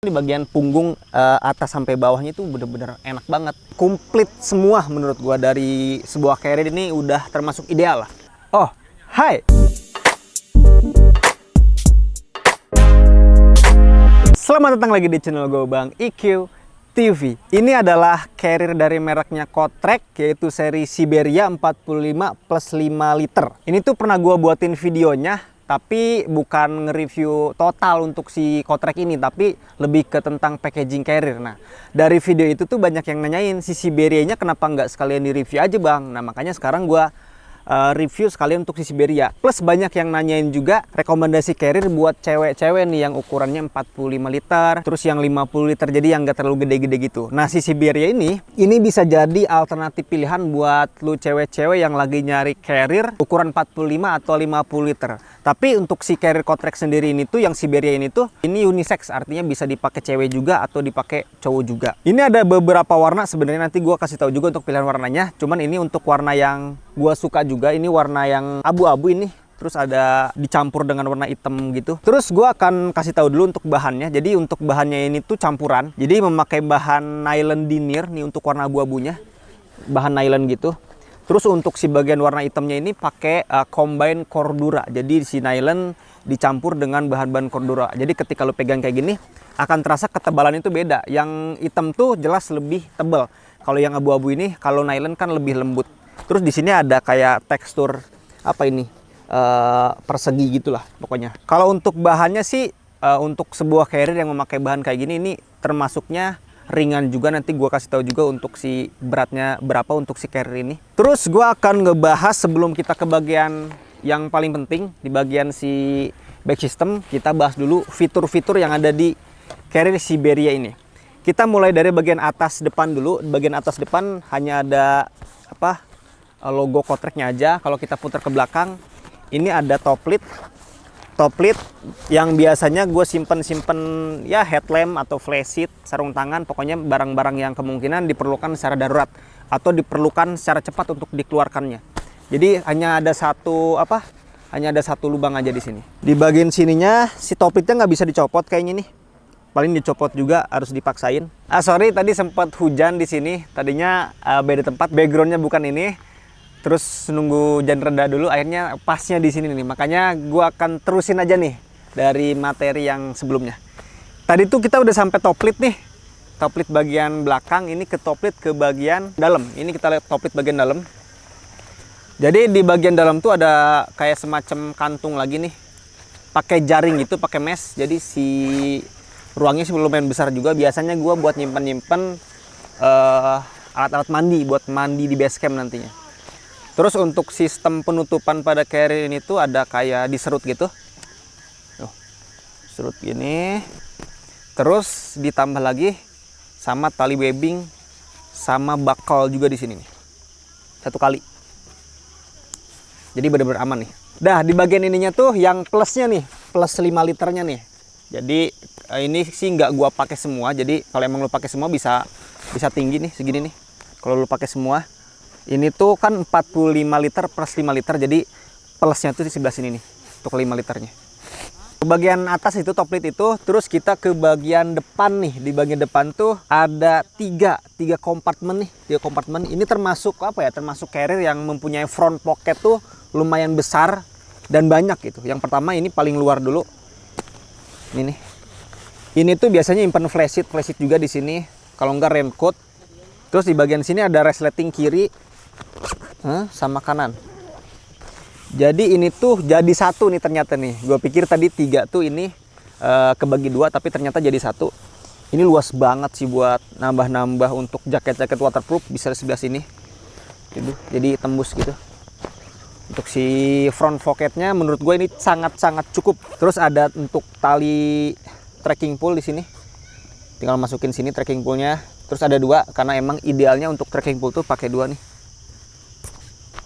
Di bagian punggung atas sampai bawahnya itu bener-bener enak banget. Komplit semua menurut gua dari sebuah carrier ini udah termasuk ideal lah. Oh, hai. Selamat datang lagi di channel gue Bang IQ TV. Ini adalah carrier dari mereknya Kotrex, yaitu seri Siberia 45 plus 5 liter. Ini tuh pernah gua buatin videonya, tapi bukan nge-review total untuk si Kotrex ini, tapi lebih ke tentang packaging carrier. Nah, dari video itu tuh banyak yang nanyain si Siberia-nya kenapa nggak sekalian di-review aja Bang. Nah, makanya sekarang gua review sekalian untuk si Siberia. Plus banyak yang nanyain juga rekomendasi carrier buat cewek-cewek nih yang ukurannya 45 liter, terus yang 50 liter, jadi yang nggak terlalu gede-gede gitu. Nah, si Siberia ini bisa jadi alternatif pilihan buat lu cewek-cewek yang lagi nyari carrier ukuran 45 atau 50 liter. Tapi untuk si carrier Kotrex sendiri ini tuh, yang Siberia ini tuh, ini unisex, artinya bisa dipakai cewek juga atau dipakai cowok juga. Ini ada beberapa warna sebenarnya, nanti gua kasih tahu juga untuk pilihan warnanya. Cuman ini untuk warna yang gua suka juga, ini warna yang abu-abu ini. Terus ada dicampur dengan warna hitam gitu. Terus gua akan kasih tahu dulu untuk bahannya. Jadi untuk bahannya ini tuh campuran. Jadi memakai bahan nylon denier nih untuk warna abu-abunya. Bahan nylon gitu. Terus untuk si bagian warna hitamnya ini pakai combine cordura. Jadi si nylon dicampur dengan bahan-bahan cordura. Jadi ketika lu pegang kayak gini akan terasa ketebalan itu beda. Yang hitam tuh jelas lebih tebal. Kalau yang abu-abu ini, kalau nylon kan lebih lembut. Terus di sini ada kayak tekstur apa ini? Persegi gitulah pokoknya. Kalau untuk bahannya sih untuk sebuah carrier yang memakai bahan kayak gini, ini termasuknya ringan juga. Nanti gua kasih tahu juga untuk si beratnya berapa untuk si carrier ini. Terus gua akan ngebahas sebelum kita ke bagian yang paling penting di bagian si back system. Kita bahas dulu fitur-fitur yang ada di carrier Siberia ini. Kita mulai dari bagian atas depan dulu. Bagian atas depan hanya ada apa? Logo Kotrex-nya aja. Kalau kita putar ke belakang, ini ada top lid yang biasanya gue simpen ya headlamp atau flashlight, sarung tangan, pokoknya barang-barang yang kemungkinan diperlukan secara darurat atau diperlukan secara cepat untuk dikeluarkannya. Jadi hanya ada satu lubang aja di sini. Di bagian sininya si top lidnya nggak bisa dicopot kayaknya nih. Paling dicopot juga harus dipaksain. Sorry tadi sempat hujan di sini. Tadinya beda tempat, backgroundnya bukan ini. Terus nunggu hujan reda dulu, akhirnya pasnya di sini nih. Makanya gua akan terusin aja nih dari materi yang sebelumnya. Tadi tuh kita udah sampai top lid nih. Top lid bagian belakang, ini ke top lid ke bagian dalam. Ini kita lihat top lid bagian dalam. Jadi di bagian dalam tuh ada kayak semacam kantung lagi nih. Pakai jaring gitu, pakai mesh. Jadi si ruangnya sih lumayan besar juga. Biasanya gua buat nyimpen alat-alat mandi, buat mandi di base camp nantinya. Terus untuk sistem penutupan pada carrier ini tuh ada kayak diserut gitu. Tuh, serut gini. Terus ditambah lagi sama tali webbing sama bakal juga di sini nih. Satu kali. Jadi benar-benar aman nih. Dah di bagian ininya tuh yang plusnya nih, plus 5 liternya nih. Jadi ini sih nggak gua pakai semua. Jadi kalau emang lu pakai semua bisa tinggi nih segini nih. Kalau lu pakai semua. Ini tuh kan 45 liter plus 5 liter, jadi plusnya tuh di sebelah sini nih, untuk 5 liternya. Ke bagian atas itu top lid itu, terus kita ke bagian depan nih. Di bagian depan tuh ada tiga kompartemen nih, 3 kompartemen. Ini termasuk apa ya? Termasuk carrier yang mempunyai front pocket tuh lumayan besar dan banyak gitu. Yang pertama ini paling luar dulu. Ini nih. Ini tuh biasanya nyimpen flashlight juga di sini. Kalau enggak raincoat. Terus di bagian sini ada resleting kiri sama kanan. Jadi ini tuh jadi satu nih ternyata nih. Gue pikir tadi 3 tuh ini kebagi 2, tapi ternyata jadi satu. Ini luas banget sih buat nambah-nambah untuk jaket-jaket waterproof, bisa di sebelah sini. Gitu. Jadi tembus gitu. Untuk si front pocketnya menurut gue ini sangat-sangat cukup. Terus ada untuk tali trekking pole di sini. Tinggal masukin sini trekking pole-nya. Terus ada 2 karena emang idealnya untuk trekking pole tuh pakai 2 nih.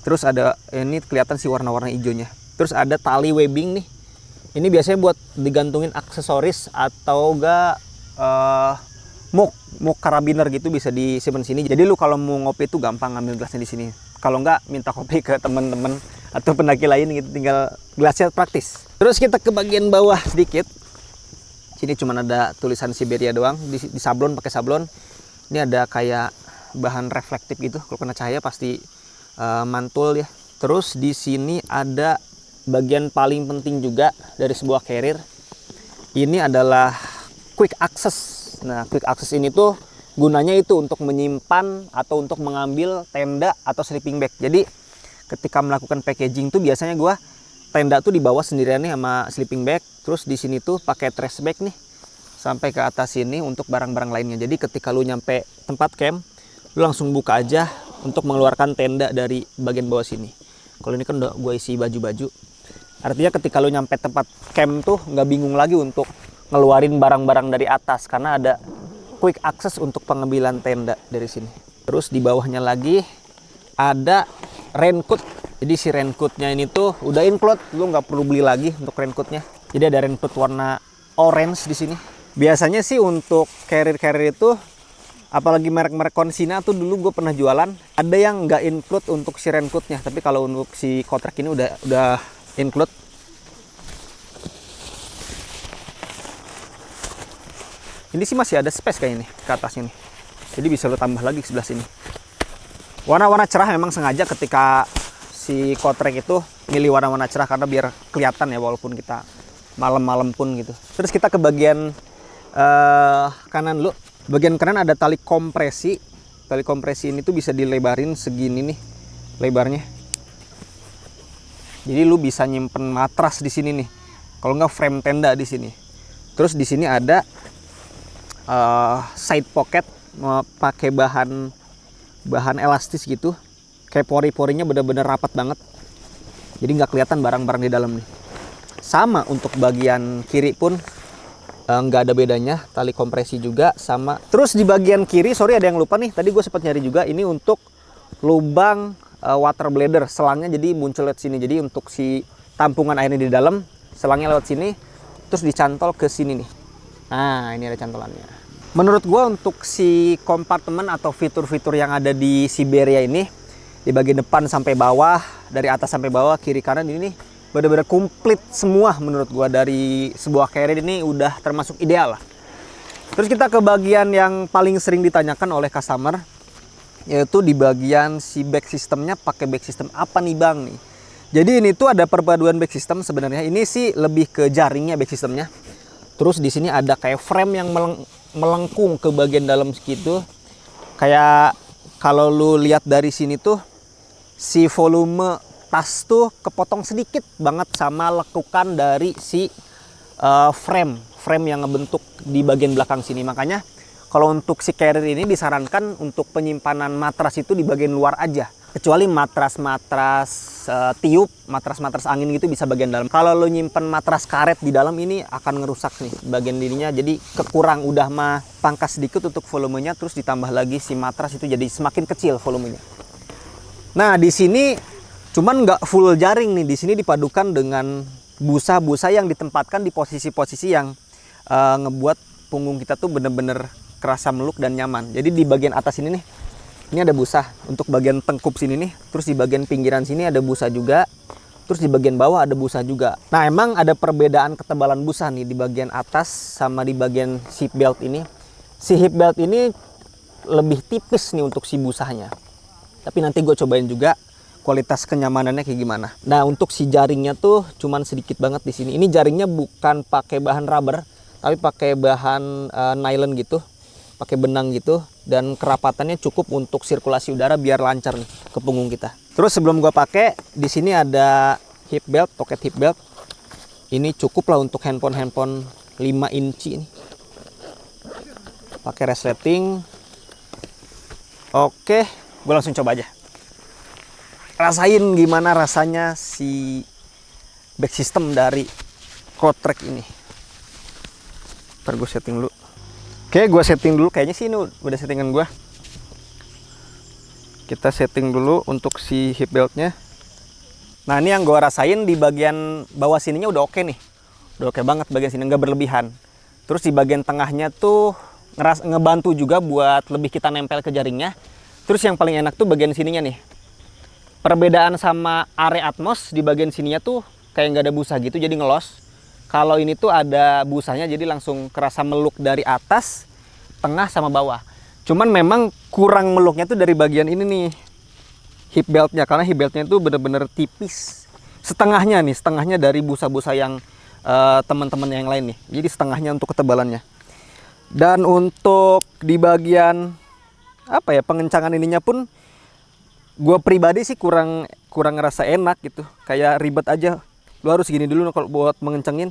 Terus ada ini kelihatan si warna-warna hijaunya. Terus ada tali webbing nih. Ini biasanya buat digantungin aksesoris atau enggak muk karabiner gitu, bisa disimpan sini. Jadi lu kalau mau ngopi itu gampang ngambil gelasnya di sini. Kalau enggak minta kopi ke teman-teman atau pendaki lain gitu, tinggal gelasnya praktis. Terus kita ke bagian bawah sedikit. Sini cuma ada tulisan Siberia doang, di sablon pakai sablon. Ini ada kayak bahan reflektif gitu, kalau kena cahaya pasti mantul ya. Terus di sini ada bagian paling penting juga dari sebuah carrier. Ini adalah quick access. Nah, quick access ini tuh gunanya itu untuk menyimpan atau untuk mengambil tenda atau sleeping bag. Jadi ketika melakukan packaging tuh biasanya gua tenda tuh dibawa sendirian nih sama sleeping bag. Terus di sini tuh pakai trash bag nih sampai ke atas sini untuk barang-barang lainnya. Jadi ketika lu nyampe tempat camp, lu langsung buka aja untuk mengeluarkan tenda dari bagian bawah sini. Kalau ini kan udah gue isi baju-baju. Artinya ketika lu nyampe tempat camp tuh nggak bingung lagi untuk ngeluarin barang-barang dari atas karena ada quick access untuk pengambilan tenda dari sini. Terus di bawahnya lagi ada raincoat. Jadi si raincoatnya ini tuh udah include, lu nggak perlu beli lagi untuk raincoatnya. Jadi ada raincoat warna orange di sini. Biasanya sih untuk carrier-carrier itu, apalagi merek-merek Konsina tuh dulu gue pernah jualan, ada yang nggak include untuk si raincoatnya, tapi kalau untuk si Kotrek ini udah include. Ini sih masih ada space kayak ini ke atasnya nih, jadi bisa lo tambah lagi sebelah sini. Warna-warna cerah memang sengaja ketika si Kotrek itu milih warna-warna cerah karena biar kelihatan ya walaupun kita malam-malam pun gitu. Terus kita ke bagian kanan dulu. Bagian kanan ada tali kompresi. Tali kompresi ini tuh bisa dilebarin segini nih lebarnya. Jadi lu bisa nyimpen matras di sini nih. Kalau nggak frame tenda di sini. Terus di sini ada side pocket pakai bahan elastis gitu. Kayak pori-porinya bener-bener rapat banget. Jadi nggak kelihatan barang-barang di dalam nih. Sama untuk bagian kiri pun nggak ada bedanya, tali kompresi juga sama. Terus di bagian kiri, sorry ada yang lupa nih, tadi gue sempat nyari juga, ini untuk lubang water bladder, selangnya jadi muncul lewat sini. Jadi untuk si tampungan airnya di dalam, selangnya lewat sini, terus dicantol ke sini nih. Nah, ini ada cantolannya. Menurut gue untuk si kompartemen atau fitur-fitur yang ada di Siberia ini, di bagian depan sampai bawah, dari atas sampai bawah, kiri kanan ini nih, benar-benar komplit semua menurut gua. Dari sebuah carrier ini udah termasuk ideal lah. Terus kita ke bagian yang paling sering ditanyakan oleh customer, yaitu di bagian si back systemnya pakai back system apa nih bang nih. Jadi ini tuh ada perpaduan back system sebenarnya. Ini sih lebih ke jaringnya back systemnya. Terus di sini ada kayak frame yang melengkung ke bagian dalam segitu. Kayak kalau lu lihat dari sini tuh si volume tas tuh kepotong sedikit banget sama lekukan dari si frame yang ngebentuk di bagian belakang sini. Makanya kalau untuk si carrier ini disarankan untuk penyimpanan matras itu di bagian luar aja. Kecuali matras-matras tiup, matras-matras angin gitu bisa bagian dalam. Kalau lo nyimpen matras karet di dalam ini akan ngerusak nih bagian dirinya. Jadi kekurang, udah mah pangkas sedikit untuk volumenya, terus ditambah lagi si matras itu jadi semakin kecil volumenya. Nah di sini cuman nggak full jaring nih, di sini dipadukan dengan busa-busa yang ditempatkan di posisi-posisi yang ngebuat punggung kita tuh bener-bener kerasa meluk dan nyaman. Jadi di bagian atas ini nih, ini ada busa untuk bagian tengkup sini nih, terus di bagian pinggiran sini ada busa juga, terus di bagian bawah ada busa juga. Nah emang ada perbedaan ketebalan busa nih di bagian atas sama di bagian hip belt ini. Si hip belt ini lebih tipis nih untuk si busanya. Tapi nanti gue cobain juga kualitas kenyamanannya kayak gimana. Nah untuk si jaringnya tuh cuman sedikit banget di sini. Ini jaringnya bukan pakai bahan rubber, tapi pakai bahan nylon gitu, pakai benang gitu, dan kerapatannya cukup untuk sirkulasi udara biar lancar nih ke punggung kita. Terus sebelum gue pakai, di sini ada hip belt, pocket hip belt. Ini cukup lah untuk handphone 5 inci ini. Pakai resleting. Oke, gue langsung coba aja. Rasain gimana rasanya si back system dari Kotrek ini. Ntar gue setting dulu. Oke, gue setting dulu. Kayaknya sih ini udah settingan gue. Kita setting dulu untuk si hip beltnya. Nah ini yang gue rasain di bagian bawah sininya udah oke nih. Udah oke banget bagian sini, nggak berlebihan. Terus di bagian tengahnya tuh ngebantu juga buat lebih kita nempel ke jaringnya. Terus yang paling enak tuh bagian sininya nih. Perbedaan sama area Atmos, di bagian sininya tuh kayak nggak ada busa gitu, jadi ngelos. Kalau ini tuh ada busanya, jadi langsung kerasa meluk dari atas, tengah sama bawah. Cuman memang kurang meluknya tuh dari bagian ini nih, hip beltnya, karena hip beltnya itu bener-bener tipis. Setengahnya dari busa-busa yang teman-teman yang lain nih. Jadi setengahnya untuk ketebalannya. Dan untuk di bagian apa ya, pengencangan ininya pun gue pribadi sih kurang ngerasa enak gitu, kayak ribet aja. Lu harus gini dulu kalau buat mengencangin.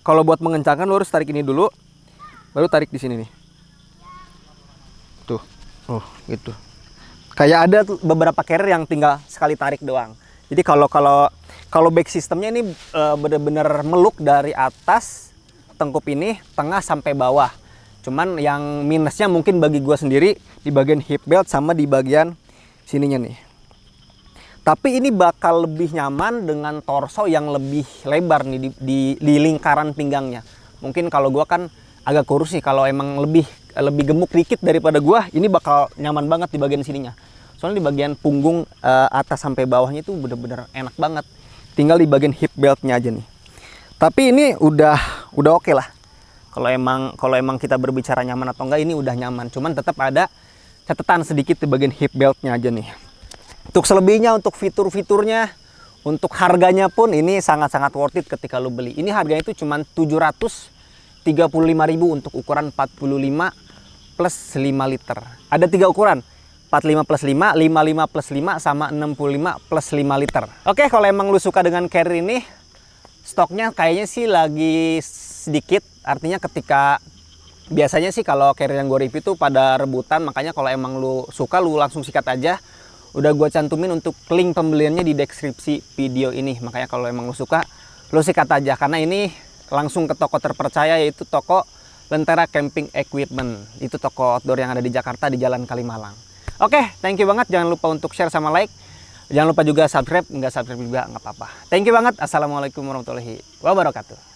Kalau buat mengencangkan lu harus tarik ini dulu, baru tarik di sini nih. Tuh, oh gitu. Kayak ada tuh beberapa carrier yang tinggal sekali tarik doang. Jadi kalau back sistemnya ini bener-bener meluk dari atas tengkup ini, tengah sampai bawah. Cuman yang minusnya mungkin bagi gua sendiri di bagian hip belt sama di bagian sininya nih. Tapi ini bakal lebih nyaman dengan torso yang lebih lebar nih di lingkaran pinggangnya. Mungkin kalau gua kan agak kurus nih, kalau emang lebih gemuk dikit daripada gua, ini bakal nyaman banget di bagian sininya. Soalnya di bagian punggung atas sampai bawahnya itu bener-bener enak banget. Tinggal di bagian hip beltnya aja nih. Tapi ini udah oke lah. Kalau emang kita berbicara nyaman atau enggak, ini udah nyaman. Cuman tetap ada catatan sedikit di bagian hip beltnya aja nih. Untuk selebihnya, untuk fitur-fiturnya, untuk harganya pun ini sangat-sangat worth it ketika lo beli. Ini harganya itu cuma 735.000 untuk ukuran 45 plus 5 liter. Ada 3 ukuran, 45 plus 5, 55 plus 5, sama 65 plus 5 liter. Oke, kalau emang lu suka dengan carrier ini, stoknya kayaknya sih lagi sedikit. Artinya ketika biasanya sih kalau carrier yang gue review itu pada rebutan, makanya kalau emang lu suka, lu langsung sikat aja. Udah gue cantumin untuk link pembeliannya di deskripsi video ini. Makanya kalau emang lu suka, lu sikat aja. Karena ini langsung ke toko terpercaya, yaitu toko Lentera Camping Equipment. Itu toko outdoor yang ada di Jakarta di Jalan Kalimalang. Oke, thank you banget. Jangan lupa untuk share sama like. Jangan lupa juga subscribe. Nggak subscribe juga nggak apa-apa. Thank you banget. Assalamualaikum warahmatullahi wabarakatuh.